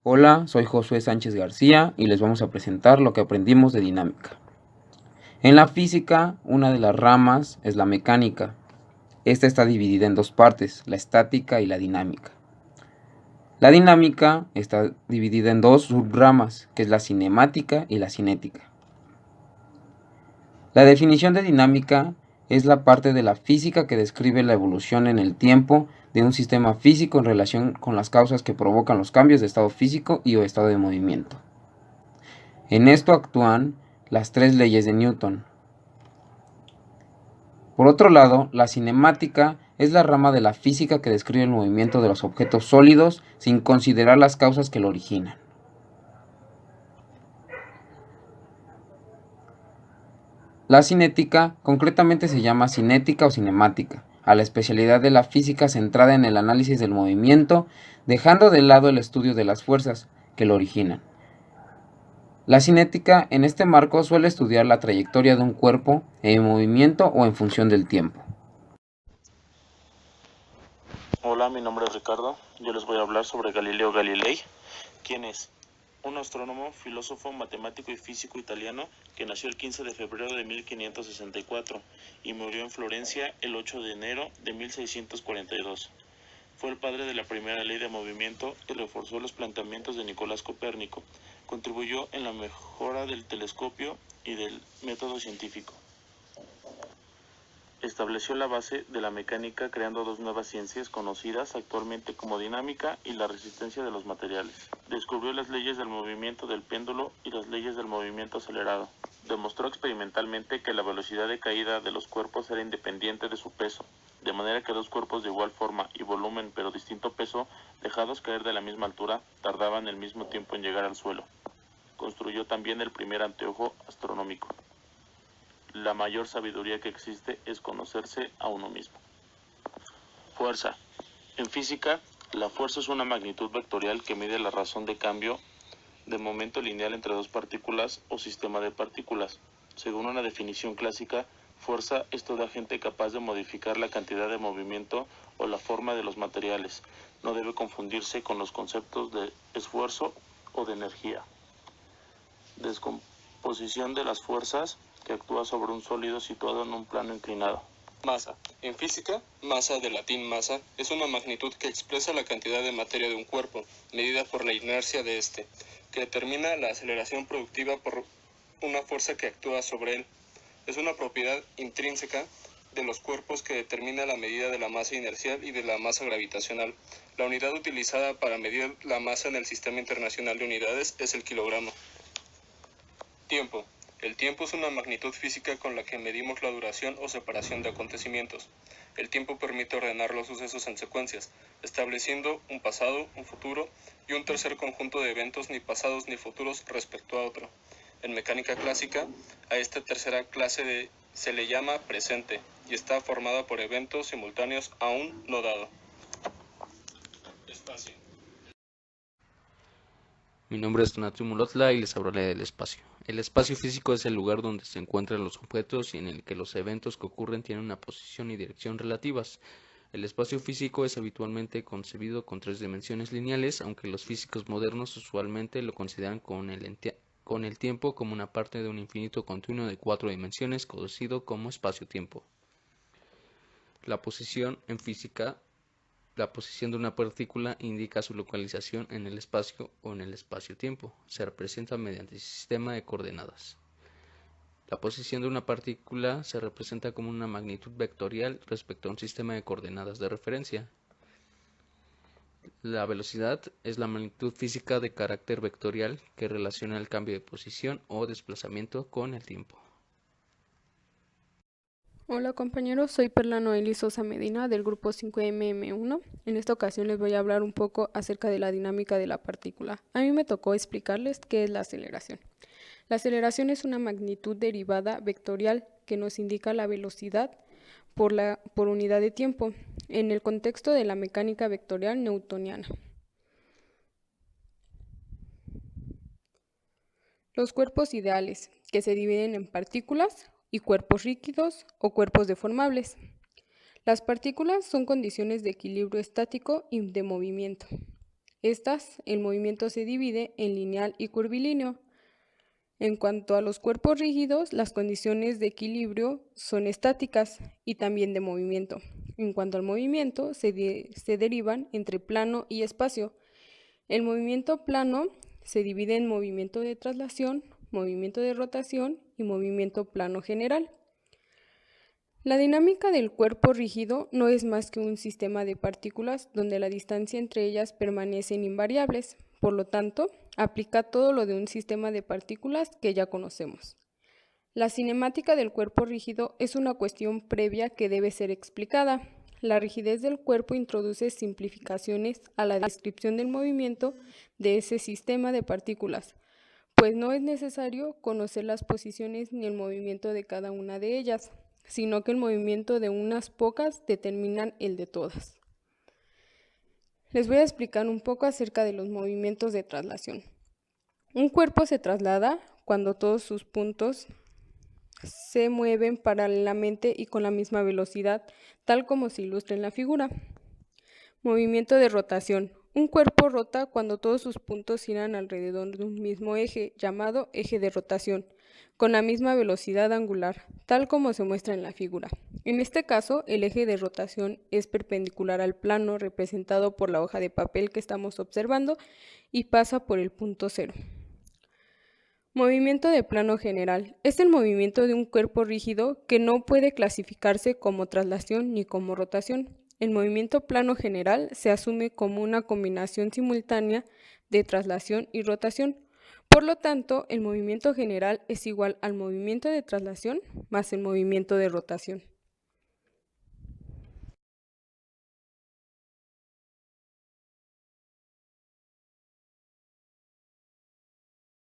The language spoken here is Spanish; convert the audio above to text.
Hola, soy Josué Sánchez García y les vamos a presentar lo que aprendimos de dinámica. En la física, una de las ramas es la mecánica. Esta está dividida en dos partes, la estática y la dinámica. La dinámica está dividida en dos subramas, que es la cinemática y la cinética. La definición de dinámica es la parte de la física que describe la evolución en el tiempo de un sistema físico en relación con las causas que provocan los cambios de estado físico y o estado de movimiento. En esto actúan las tres leyes de Newton. Por otro lado, la cinemática es la rama de la física que describe el movimiento de los objetos sólidos sin considerar las causas que lo originan. La cinética concretamente se llama cinética o cinemática, a la especialidad de la física centrada en el análisis del movimiento, dejando de lado el estudio de las fuerzas que lo originan. La cinética en este marco suele estudiar la trayectoria de un cuerpo en movimiento o en función del tiempo. Hola, mi nombre es Ricardo. Yo les voy a hablar sobre Galileo Galilei, quien es un astrónomo, filósofo, matemático y físico italiano que nació el 15 de febrero de 1564 y murió en Florencia el 8 de enero de 1642. Fue el padre de la primera ley de movimiento y reforzó los planteamientos de Nicolás Copérnico. Contribuyó en la mejora del telescopio y del método científico. Estableció la base de la mecánica creando dos nuevas ciencias conocidas actualmente como dinámica y la resistencia de los materiales. Descubrió las leyes del movimiento del péndulo y las leyes del movimiento acelerado. Demostró experimentalmente que la velocidad de caída de los cuerpos era independiente de su peso, de manera que dos cuerpos de igual forma y volumen pero distinto peso, dejados caer de la misma altura, tardaban el mismo tiempo en llegar al suelo. Construyó también el primer anteojo astronómico. La mayor sabiduría que existe es conocerse a uno mismo. Fuerza. En física, la fuerza es una magnitud vectorial que mide la razón de cambio de momento lineal entre dos partículas o sistema de partículas. Según una definición clásica, fuerza es todo agente capaz de modificar la cantidad de movimiento o la forma de los materiales. No debe confundirse con los conceptos de esfuerzo o de energía. Descomposición de las fuerzas que actúa sobre un sólido situado en un plano inclinado. Masa. En física, masa, de latín masa, es una magnitud que expresa la cantidad de materia de un cuerpo, medida por la inercia de éste, que determina la aceleración productiva por una fuerza que actúa sobre él. Es una propiedad intrínseca de los cuerpos que determina la medida de la masa inercial y de la masa gravitacional. La unidad utilizada para medir la masa en el Sistema Internacional de Unidades es el kilogramo. Tiempo. El tiempo es una magnitud física con la que medimos la duración o separación de acontecimientos. El tiempo permite ordenar los sucesos en secuencias, estableciendo un pasado, un futuro y un tercer conjunto de eventos ni pasados ni futuros respecto a otro. En mecánica clásica, a esta tercera clase se le llama presente y está formada por eventos simultáneos aún no dado. Espacio. Mi nombre es Tonatiuh Molotla y les hablaré del espacio. El espacio físico es el lugar donde se encuentran los objetos y en el que los eventos que ocurren tienen una posición y dirección relativas. El espacio físico es habitualmente concebido con tres dimensiones lineales, aunque los físicos modernos usualmente lo consideran con el tiempo como una parte de un infinito continuo de cuatro dimensiones, conocido como espacio-tiempo. La posición en física. La posición de una partícula indica su localización en el espacio o en el espacio-tiempo. Se representa mediante el sistema de coordenadas. La posición de una partícula se representa como una magnitud vectorial respecto a un sistema de coordenadas de referencia. La velocidad es la magnitud física de carácter vectorial que relaciona el cambio de posición o desplazamiento con el tiempo. Hola compañeros, soy Perla Noeli Sosa Medina del grupo 5MM1. En esta ocasión les voy a hablar un poco acerca de la dinámica de la partícula. A mí me tocó explicarles qué es la aceleración. La aceleración es una magnitud derivada vectorial que nos indica la velocidad por unidad de tiempo en el contexto de la mecánica vectorial newtoniana. Los cuerpos ideales, que se dividen en partículas y cuerpos líquidos o cuerpos deformables. Las partículas son condiciones de equilibrio estático y de movimiento. El movimiento se divide en lineal y curvilíneo. En cuanto a los cuerpos rígidos, las condiciones de equilibrio son estáticas y también de movimiento. En cuanto al movimiento, se derivan entre plano y espacio. El movimiento plano se divide en movimiento de traslación, movimiento de rotación y movimiento plano general. La dinámica del cuerpo rígido no es más que un sistema de partículas donde la distancia entre ellas permanecen invariables. Por lo tanto, aplica todo lo de un sistema de partículas que ya conocemos. La cinemática del cuerpo rígido es una cuestión previa que debe ser explicada. La rigidez del cuerpo introduce simplificaciones a la descripción del movimiento de ese sistema de partículas, pues no es necesario conocer las posiciones ni el movimiento de cada una de ellas, sino que el movimiento de unas pocas determinan el de todas. Les voy a explicar un poco acerca de los movimientos de traslación. Un cuerpo se traslada cuando todos sus puntos se mueven paralelamente y con la misma velocidad, tal como se ilustra en la figura. Movimiento de rotación. Un cuerpo rota cuando todos sus puntos giran alrededor de un mismo eje, llamado eje de rotación, con la misma velocidad angular, tal como se muestra en la figura. En este caso, el eje de rotación es perpendicular al plano representado por la hoja de papel que estamos observando y pasa por el punto cero. Movimiento de plano general. Es el movimiento de un cuerpo rígido que no puede clasificarse como traslación ni como rotación. El movimiento plano general se asume como una combinación simultánea de traslación y rotación. Por lo tanto, el movimiento general es igual al movimiento de traslación más el movimiento de rotación.